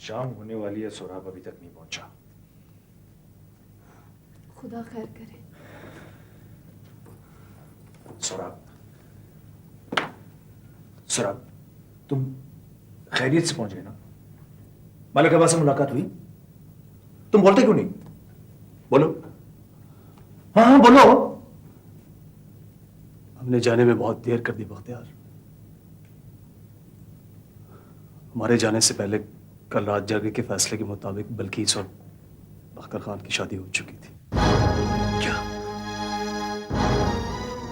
शाम होने वाली है, सोराब अभी तक नहीं पहुंचा। खुदा खैर करे। सोराब, सोराब, तुम खैरियत से पहुंच गए ना? मलिक अब्बास से मुलाकात हुई? तुम बोलते क्यों नहीं? बोलो। हाँ हाँ बोलो। हमने जाने में बहुत देर कर दी बख्तियार। हमारे जाने से पहले कल रात जरगे के फैसले के मुताबिक बल्कीस और बख्तर खान की शादी हो चुकी थी। क्या?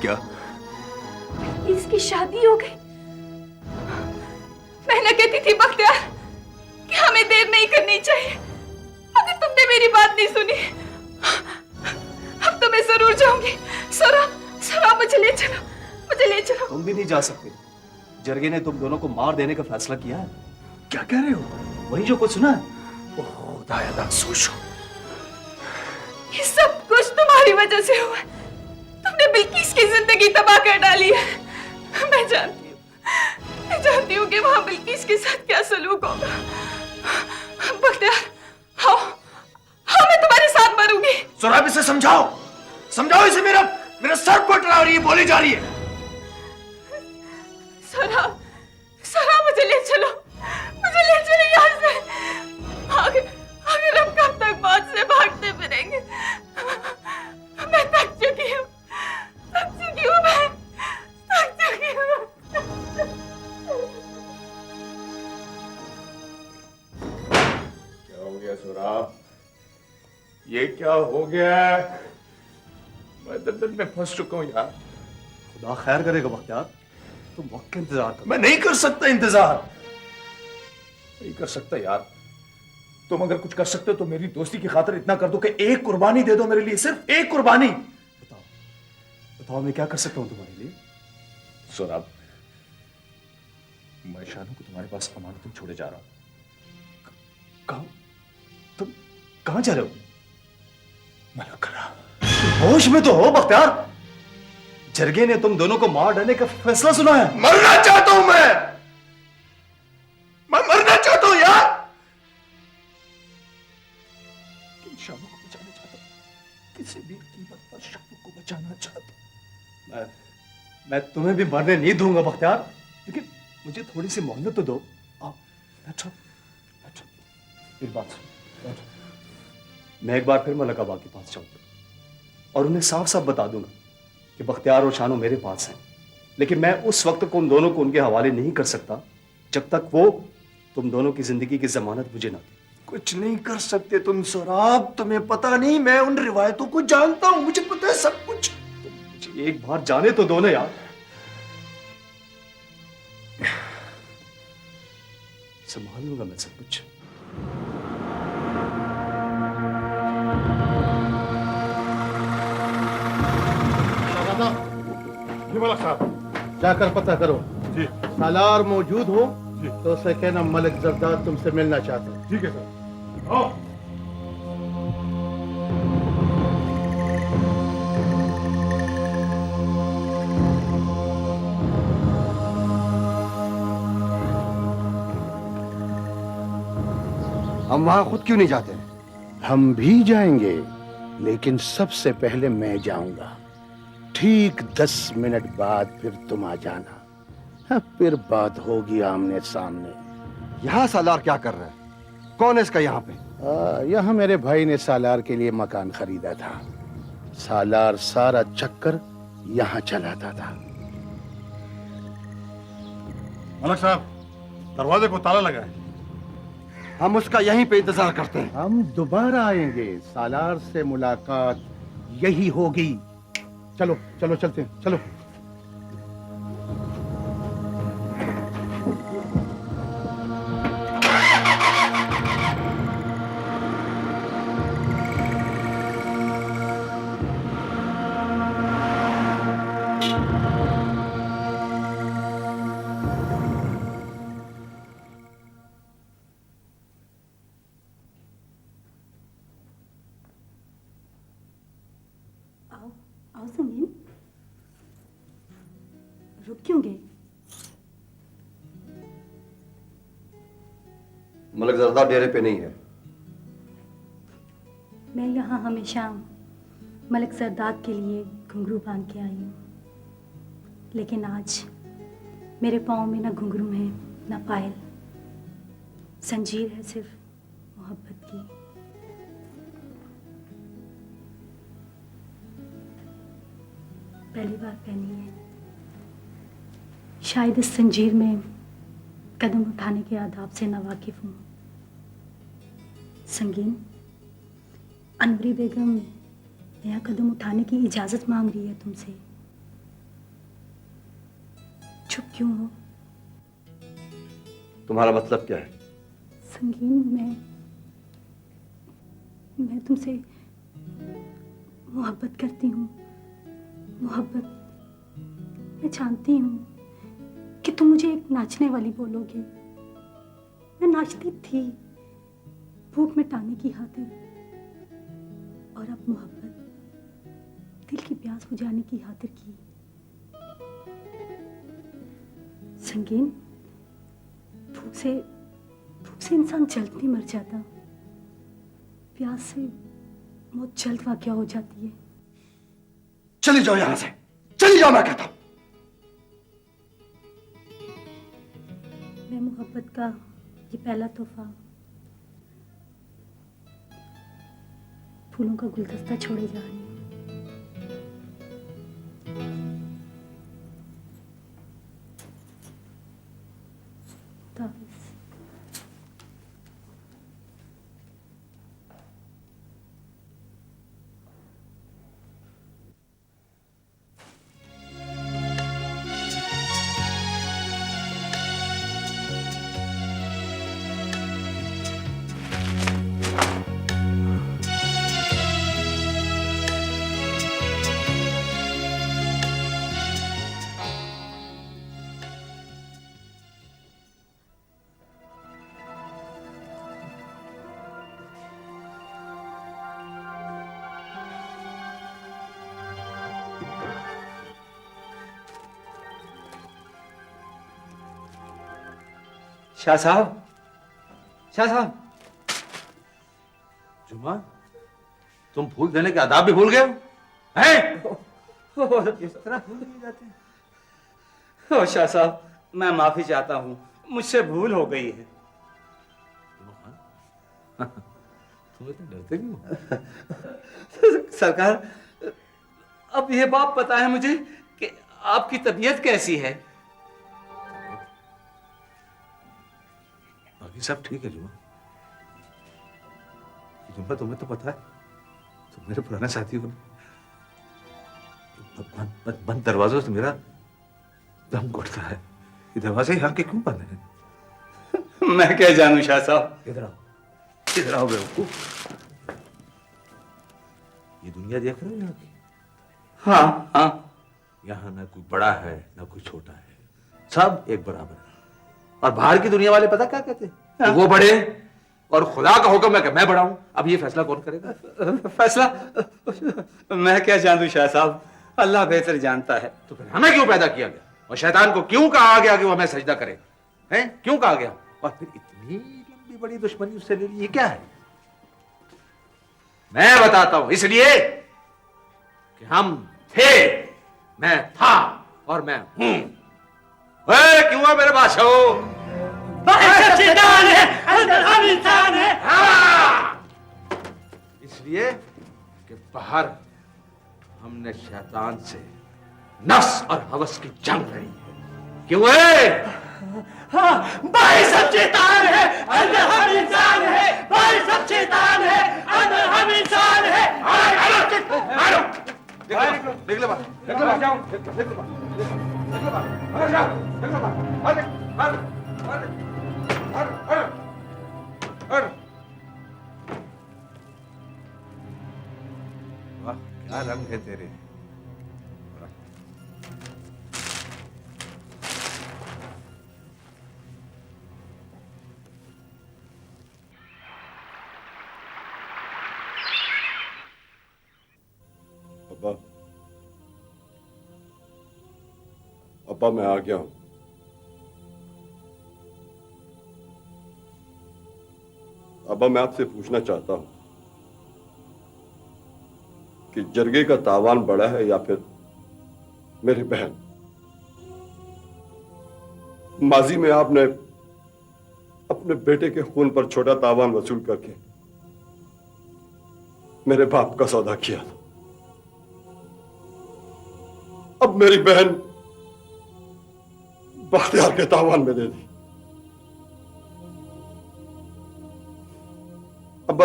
क्या? इसकी शादी हो गई? मैं न कहती थी बख्तियार कि हमें देर नहीं करनी चाहिए, मगर तुमने मेरी बात नहीं सुनी। अब तो मैं जरूर जाऊंगी। सरा, सरा मुझे ले चलो, मुझे ले चलो। तुम भी नहीं जा सकते। जरगे ने तुम दोनों को मार देने का फैसला किया है। क्या कह रहे हो? वही जो कुछ सुना है। ओह दायादा सोचो। ये सब कुछ तुम्हारी वजह से हुआ है। तुमने बिल्किस की जिंदगी तबाह कर डाली है। मैं जानती हूँ कि वहां बिल्किस के साथ क्या सलूक होगा। बख्तियार, आओ, हाँ मैं तुम्हारे साथ मरूंगी। सोराब, इसे समझाओ, समझाओ इसे। मेरा मेरा सर पट रहा है और ये बोली जा रही है। सरा, सरा मुझे ले चलो, मुझे ले चलो यहाँ से। अगर हम कब तक मौत से भागते फिरेंगे? मैं थक चुकी हूँ, मैं थक चुकी हूँ। क्या हो गया सोराब? ये क्या हो गया? मैं दलदल में फंस चुका हूं यार। खुदा खैर करेगा बख्तियार, तुम वक्त का इंतजार करो। मैं नहीं कर सकता इंतजार, नहीं कर सकता यार। तुम अगर कुछ कर सकते हो तो मेरी दोस्ती की खातिर इतना कर दो कि एक कुर्बानी दे दो मेरे लिए, सिर्फ एक कुर्बानी। बताओ, बताओ मैं क्या कर सकता हूं तुम्हारे लिए? सोराब, मैं शानू को तुम्हारे पास अमानत में छोड़े जा रहा हूं। कहां? तुम कहां जा रहे हो? मलकरा। होश में तो हो बख्तियार। जरगे ने तुम दोनों को मार डालने का फैसला सुना है। मरना चाहता हूं मैं मरना चाहता हूं यार। शानू को बचाना चाहता हूं, किसी भी कीमत पर शानू को बचाना चाहता हूं। मैं तुम्हें भी मरने नहीं दूंगा बख्तियार, लेकिन मुझे थोड़ी सी मोहलत तो दो। आओ बैठो, बैठो, मेरी बात सुनो, बैठो। मैं एक बार फिर मलिक अब्बा के पास जाऊंगा और उन्हें साफ साफ बता दूंगा कि बख्तियार और शानू मेरे पास हैं, लेकिन मैं उस वक्त को उन दोनों को उनके हवाले नहीं कर सकता जब तक वो तुम दोनों की जिंदगी की जमानत मुझे ना दे। कुछ नहीं कर सकते तुम सोराब, तुम्हें पता नहीं, मैं उन रिवायतों को जानता हूं, मुझे पता है सब कुछ। तुम मुझे एक बार जाने तो दो ना यार। संभाल लूंगा मैं सब कुछ। जी मलिक साहब, जाकर पता करो जी सालार मौजूद हो जी। तो उसे कहना मलिक जरदाद तुमसे मिलना चाहता है। ठीक है सर। आओ। हम वहां खुद क्यों नहीं जाते? हम भी जाएंगे, लेकिन सबसे पहले मैं जाऊंगा। ठीक 10 मिनट बाद फिर तुम आ जाना। हाँ, फिर बात होगी आमने सामने। यहाँ सालार क्या कर रहा है? कौन है इसका यहाँ पे? यहाँ मेरे भाई ने सालार के लिए मकान खरीदा था। सालार सारा चक्कर यहाँ चलाता था। मलिक साहब, दरवाजे को ताला लगा है। हम उसका यहीं पे इंतजार करते हैं। हम दोबारा आएंगे, सालार से मुलाकात यही होगी। चलो चलो चलते हैं, चलो। आओ, आओ संगीन, रुक क्यों गए? मलिक जरदार डेरे पे नहीं है। मैं यहाँ हमेशा मलिक सरदार के लिए घुंघरू बांध के आई हूँ, लेकिन आज मेरे पाँव में ना घुंघरू है ना पायल, जंजीर है सिर्फ मोहब्बत की। पहली बार पहनी है, शायद इस जंजीर में कदम उठाने के आदाब से नावाकिफ हूँ। संगीन, अनवरी बेगम नया कदम उठाने की इजाजत मांग रही है तुमसे। चुप क्यों हो? तुम्हारा मतलब क्या है? संगीन, मैं तुमसे मोहब्बत करती हूँ। मोहब्बत। मैं जानती हूँ कि तुम मुझे एक नाचने वाली बोलोगे। मैं नाचती थी भूख मिटाने की खातिर, और अब मोहब्बत दिल की प्यास बुझाने की खातिर की। संगीन, भूख से इंसान जल्द नहीं मर जाता, प्यास से मौत जल्द वाक़या हो जाती है। चली जाओ यहां से, चली जाओ मैं कहता हूं। मैं मोहब्बत का ये पहला तोहफा फूलों का गुलदस्ता छोड़े जा रही हूँ। ताबिज़। शाह साहब, शाह साहब। जुमा, तुम फूल देने के आदाब भी भूल गए हो? हैं? इस तरह फूल दिए जाते हैं? ओ शाह साहब, मैं माफी चाहता हूँ, मुझसे भूल हो गई है। तुम इतने डरते क्यों? सरकार, अब ये बात पता है मुझे कि आपकी तबीयत कैसी है। बाकी सब ठीक है जुमा। जुमा, तुम्हें तो पता है, तुम मेरे पुराने साथी हो। बंद दरवाजों से मेरा दम घुटता है। ये दरवाजे यहाँ के क्यों बंद हैं? मैं क्या जानूं शाह साहब। इधर आओ बेवकूफ। ये दुनिया देख रहे हो यहाँ की? हाँ हाँ। यहाँ ना कोई बड़ा है ना कोई छोटा है, सब एक बराबर है। और बाहर की दुनिया वाले पता क्या कहते हैं? हाँ। वो बड़े, और खुदा का हुक्म है कि मैं बड़ा हूं। अब ये फैसला कौन करेगा? फैसला मैं क्या जानूं शाह साहब, अल्लाह बेहतर जानता है। तो फिर हमें क्यों पैदा किया गया, और शैतान को क्यों कहा गया कि वो हमें सजदा करे? हैं? क्यों कहा गया? और फिर इतनी लंबी बड़ी दुश्मनी उससे ले ली, ये क्या है? मैं बताता हूं, इसलिए कि हम थे, मैं था और मैं हूं। क्यों है मेरे बादशाह? शैतान है, अंदर हम इंसान है। हाँ! इसलिए कि बाहर हमने शैतान से नफ्स और हवस की जंग लड़ी है। क्यों है? भाई सब शैतान है, अंदर हम इंसान है। भाई सब शैतान है, अंदर हम इंसान है। निकले बाहर, निकले बाहर, जाओ, निकले बाहर, निकले बाहर, बाहर जाओ, निकले बाहर, वाह, क्या रंग है तेरे। अब्बा, अब्बा मैं आ गया हूं। अब्बा, मैं आपसे पूछना चाहता हूं कि जरगे का तावान बड़ा है या फिर मेरी बहन? माजी में आपने अपने बेटे के खून पर छोटा तावान वसूल करके मेरे बाप का सौदा किया था। अब मेरी बहन बख्तियार के तावान में दे दी। अब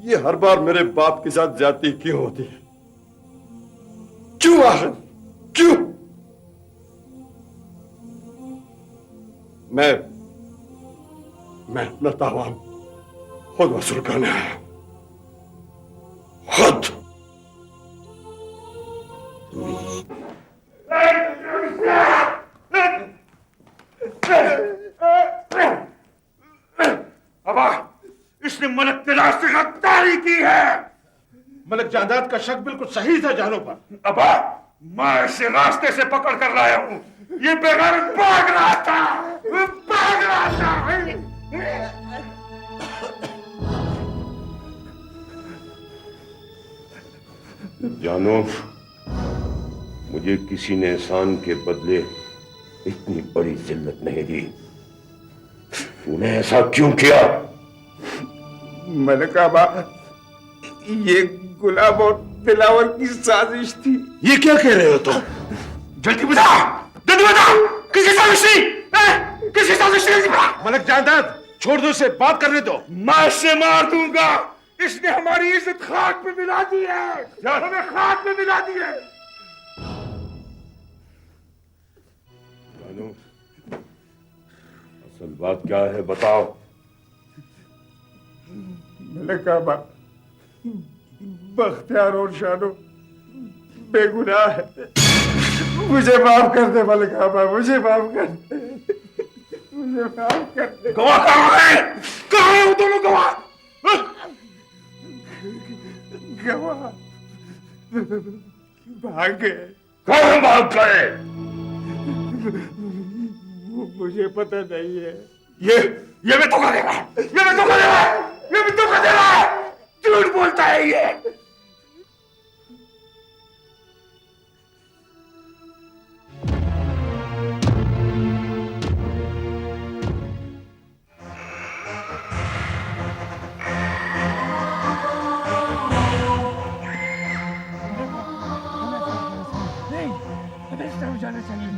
ये हर बार मेरे बाप के साथ ज्यादती क्यों होती है? क्यों आखिर क्यों? मैं अपना तावान खुद वसूल करने आया, खुद। अबा, इसने मलक के रास्ते से गद्दारी की है। मलक जायदाद का शक बिल्कुल सही था जानों पर। अबा, मैं इसे रास्ते से पकड़ कर लाया हूं। ये बेगैरत भाग रहा था, भाग रहा था। जानो, मुझे किसी ने एहसान के बदले इतनी बड़ी जिल्लत नहीं दी। तूने ऐसा क्यों किया? मलक आबा, ये गुलाब और दिलावर की साजिश थी। ये क्या कह रहे हो तुम? जल्दी बता, जल्दी बता, किसी साजिश थी? किसी साजिश थी? मलक जायदाद, छोड़ दो इसे, बात करने दो। मैं इसे मार दूंगा। इसने हमारी इज्जत खाक में मिला दी है, हमें खाक में मिला दी है। जानो, असल बात क्या है बताओ। मलक आबा, बख्तियार और शानो बेगुनाह है। मुझे माफ कर दे मलक आबा, मुझे माफ कर दे, मुझे माफ कर दे। गवाह कहाँ है? कहाँ है वो दोनों गवाह? गवाह भाग गए। कौन भाग गए? मुझे पता नहीं है। ये मैं धोखा दे रहा है, ये मैं धोखा दे रहा है, ये मैं धोखा दे रहा है। झूठ बोलता है ये।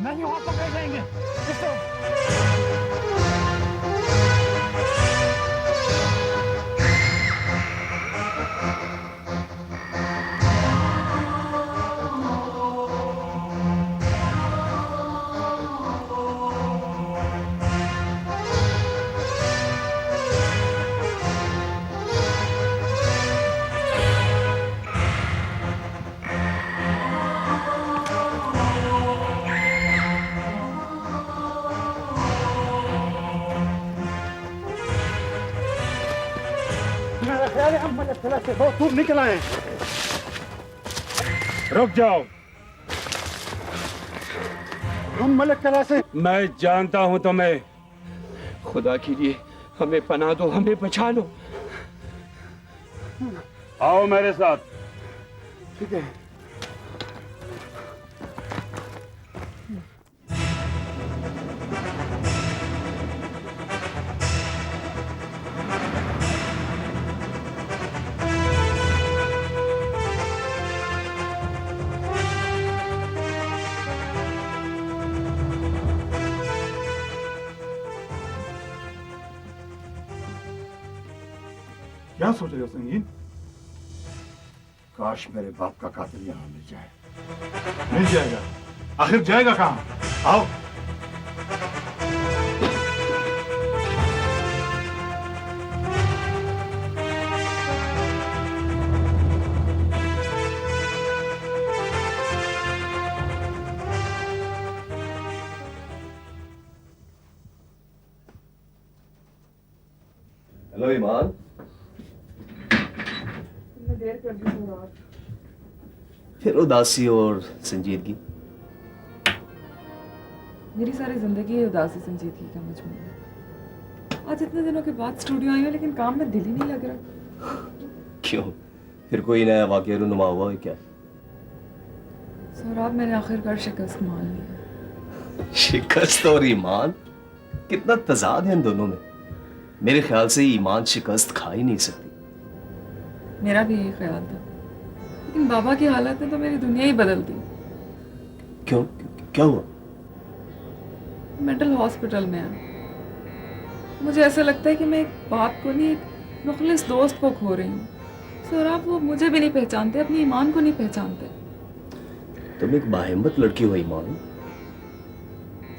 नहीं, वहां पकड़ जाएंगे। हम मलक कला से बहुत दूर निकल आए। रुक जाओ, हम मलक कला से। मैं जानता हूं तुम्हें। खुदा के लिए हमें पनाह दो, हमें बचा लो। आओ मेरे साथ। ठीक है। क्या सोच रहे हो संगीन? काश मेरे बाप का कातिल यहां मिल जाए। मिल जाएगा, आखिर जाएगा कहां? आओ। हेलो ईमान। देर कर दी थोड़ा। फिर उदासी और संजीदगी। मेरी सारी जिंदगी उदासी संजीदगी का मजमूआ है। आज इतने दिनों के बाद स्टूडियो आई हूँ लेकिन काम में दिल ही नहीं लग रहा। क्यों? फिर कोई नया वाकया रुनुमा हुआ है क्या? सौराब, मैंने आखिरकार शिकस्त मान ली। शिकस्त और ईमान, कितना तजाद है इन दोनों में। मेरे ख्याल से ईमान शिकस्त खा ही नहीं सकती। मेरा भी यही ख्याल था, लेकिन बाबा की हालत ने तो मेरी दुनिया ही बदल दी। क्यों? क्या हुआ? मेंटल हॉस्पिटल में है। मुझे ऐसा लगता है कि मैं एक बाप को नहीं, एक मुखलिस दोस्त को खो रही हूँ। सौराब, वो मुझे भी नहीं पहचानते, अपनी ईमान को नहीं पहचानते। तुम एक बाहिम्मत लड़की हो ईमान।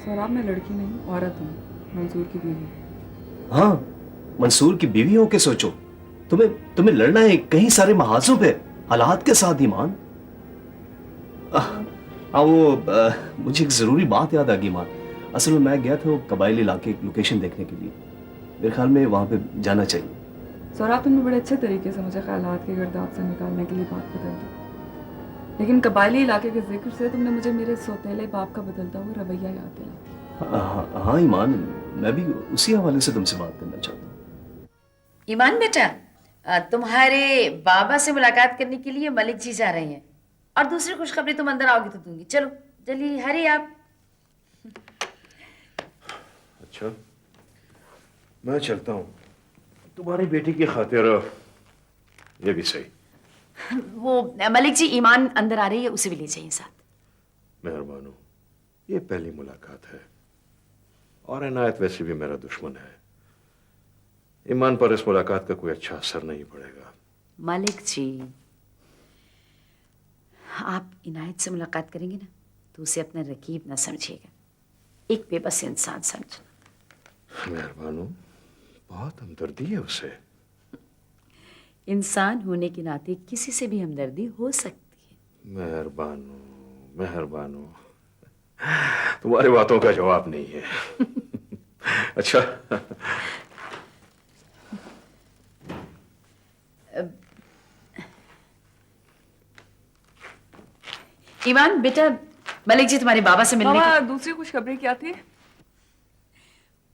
सौराब, मैं लड़की नहीं, औरत हूँ, मंसूर की बीवी। हाँ, मंसूर की बीवी हो के सोचो। तुम्हें लड़ना है कई सारे महाजों पे, हालात के साथ ईमान। हाँ, मुझे एक जरूरी बात याद आ गई ईमान। असल में मैं गया था वो कबाइली इलाके की लोकेशन देखने के लिए। मेरे ख्याल में वहां पे जाना चाहिए। सौराब, तुमने बड़े अच्छे तरीके से मुझे ख्यालात के गर्दाब से निकालने के लिए बात बदल दी, लेकिन कबाइली इलाके के जिक्र से तुमने मुझे मेरे सौतेले बाप का बदलता हुआ रवैया याद दिला। हाँ ईमान, मैं भी उसी हवाले से तुमसे बात करना चाहता हूँ। ईमान बेटा, तुम्हारे बाबा से मुलाकात करने के लिए मलिक जी जा रहे हैं, और दूसरी खुशखबरी तुम अंदर आओगी तो दूंगी। चलो जल्दी, हरी आप। अच्छा, मैं चलता हूँ। तुम्हारी बेटी की खातिर ये भी सही। वो मलिक जी, ईमान अंदर आ रही है, उसे भी ले जाइए साथ। मेहरबान हो, ये पहली मुलाकात है, और इनायत वैसे भी मेरा दुश्मन है। ईमान पर इस मुलाकात का कोई अच्छा असर नहीं पड़ेगा। मलिक जी, आप इनायत से मुलाकात करेंगे ना तो उसे अपना रकीब ना समझिएगा, एक बेबस इंसान समझना। मेहरबान हो, बहुत हमदर्दी है उसे। इंसान होने के नाते किसी से भी हमदर्दी हो सकती है। मेहरबान हो, तुम्हारी बातों का जवाब नहीं है। अच्छा, ईमान बेटा, मलिक जी तुम्हारे बाबा से मिलने मामा, की। दूसरी खुशखबरी क्या थी?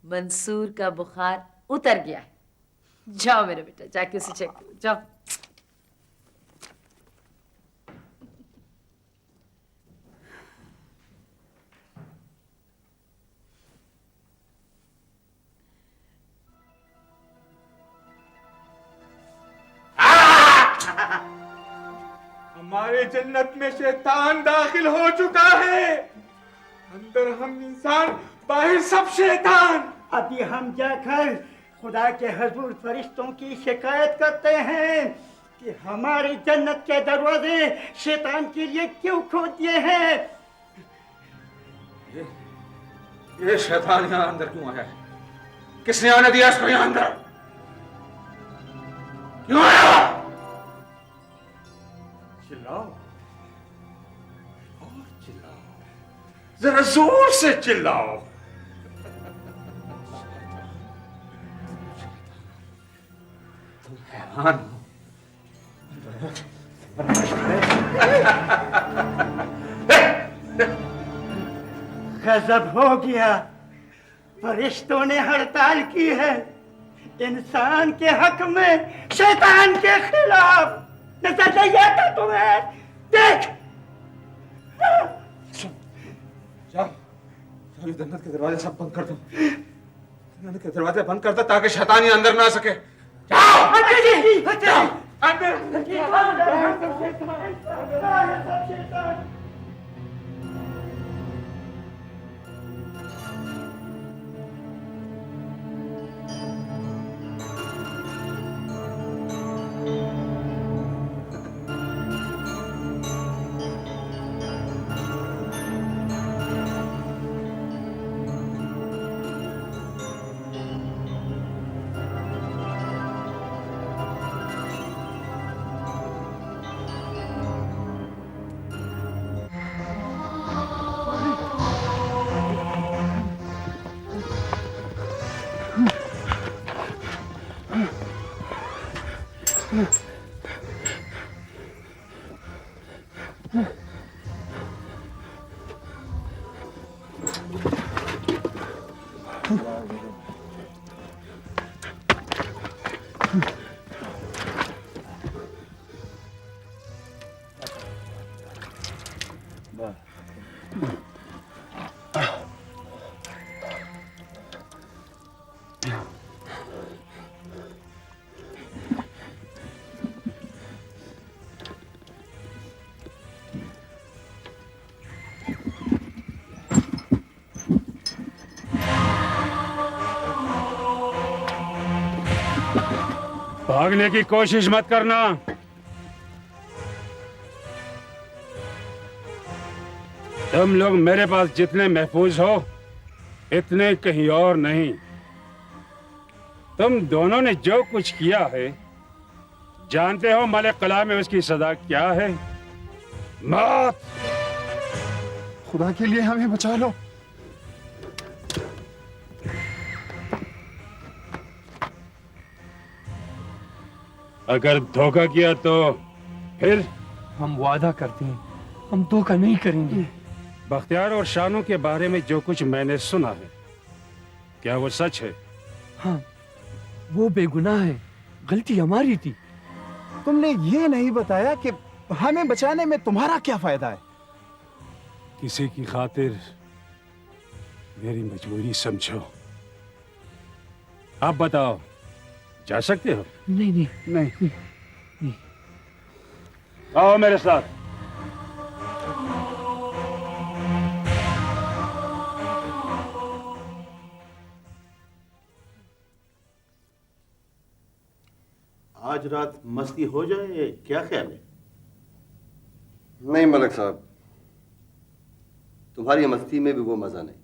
मंसूर का बुखार उतर गया है। जाओ मेरे बेटा, जाके उसे चेक करो, जाओ। हमारे जन्नत में शैतान दाखिल हो चुका है। अंदर हम इंसान, बाहर सब शैतान। अभी हम जाकर खुदा के हजूर फरिश्तों की शिकायत करते हैं कि हमारी जन्नत के दरवाजे शैतान के लिए क्यों खोल दिए हैं। ये शैतान यहाँ अंदर क्यों आया है? किसने आने दिया इसको यहाँ अंदर? क्यों आया? चिल्लाओ और चिल्लाओ, जरा जोर से चिल्लाओ। तुम हैरान हो? गजब हो गया, फरिश्तों ने हड़ताल की है इंसान के हक में शैतान के खिलाफ। नजर नहीं आता तुम्हें? देख, जाओ, ये जन्नत के दरवाजे सब बंद कर दो। जन्नत के दरवाजे बंद कर दो ताकि शैतान ही अंदर ना सके। जाओ, जाओ, अंदर। भागने की कोशिश मत करना। तुम लोग मेरे पास जितने महफूज हो इतने कहीं और नहीं। तुम दोनों ने जो कुछ किया है जानते हो मलिक कला में उसकी सजा क्या है? मौत। खुदा के लिए हमें बचा लो। अगर धोखा किया तो फिर? हम वादा करते हैं हम धोखा नहीं करेंगे। बख्तियार और शानों के बारे में जो कुछ मैंने सुना है क्या वो सच है? हाँ, वो बेगुनाह है, गलती हमारी थी। तुमने ये नहीं बताया कि हमें बचाने में तुम्हारा क्या फायदा है? किसी की खातिर मेरी मजबूरी समझो। आप बताओ, जा सकते हो? नहीं नहीं नहीं, नहीं। आओ मेरे साथ। आज रात मस्ती हो जाए, क्या ख्याल है? नहीं मलिक साहब, तुम्हारी मस्ती में भी वो मजा नहीं।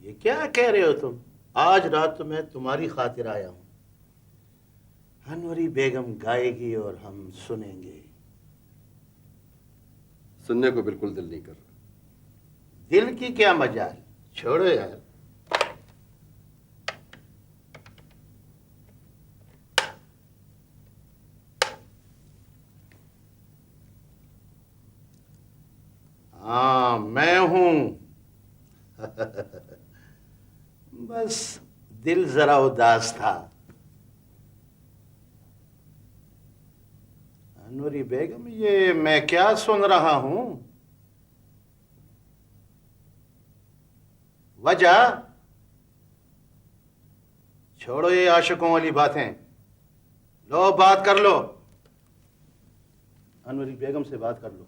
ये क्या कह रहे हो तुम? आज रात तो मैं तुम्हारी खातिर आया हूं। अनवरी बेगम गाएगी और हम सुनेंगे। सुनने को बिल्कुल दिल नहीं कर रहा। दिल की क्या मजाल, छोड़ो यार। हाँ, मैं हूं। बस दिल जरा उदास था। अनवरी बेगम, ये मैं क्या सुन रहा हूं? वजह? छोड़ो ये आशिकों वाली बातें, लो बात कर लो। अनवरी बेगम से बात कर लो।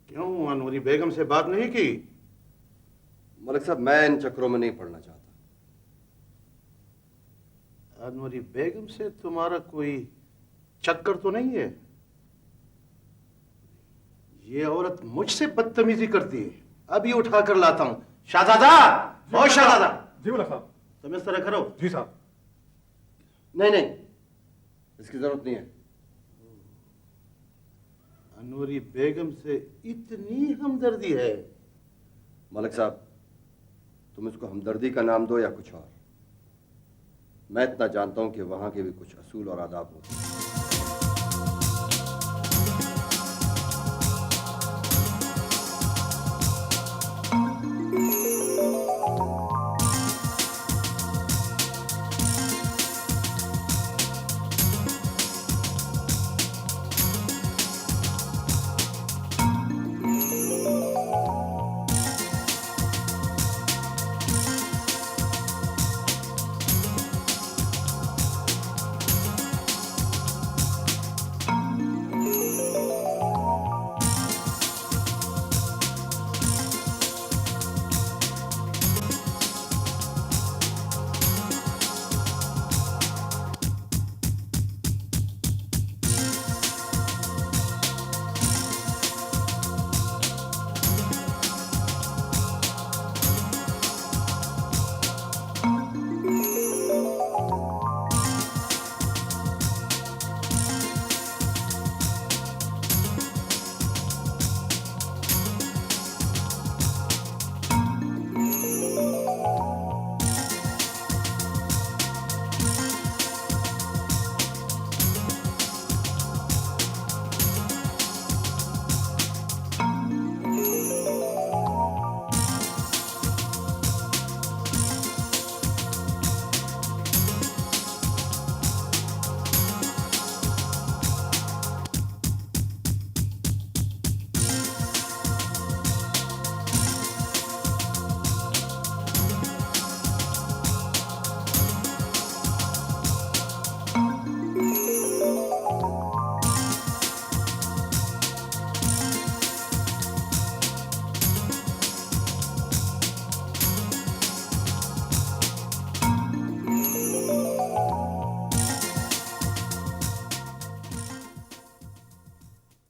क्यों, अनवरी बेगम से बात नहीं की? मलिक साहब, मैं इन चक्रों में नहीं पड़ना चाहता। अनवरी बेगम से तुम्हारा कोई चक्कर तो नहीं है? ये औरत मुझसे बदतमीजी करती है, अभी उठा कर लाता हूं। शाहजादा, ओ शाहजादा। जी मलिक साहब। तुम इस तरह करो। जी साहब। नहीं नहीं, इसकी जरूरत नहीं है। अनवरी बेगम से इतनी हमदर्दी है? मलिक साहब, तुम इसको हमदर्दी का नाम दो या कुछ और, मैं इतना जानता हूं कि वहां के भी कुछ असूल और आदाब होते हैं।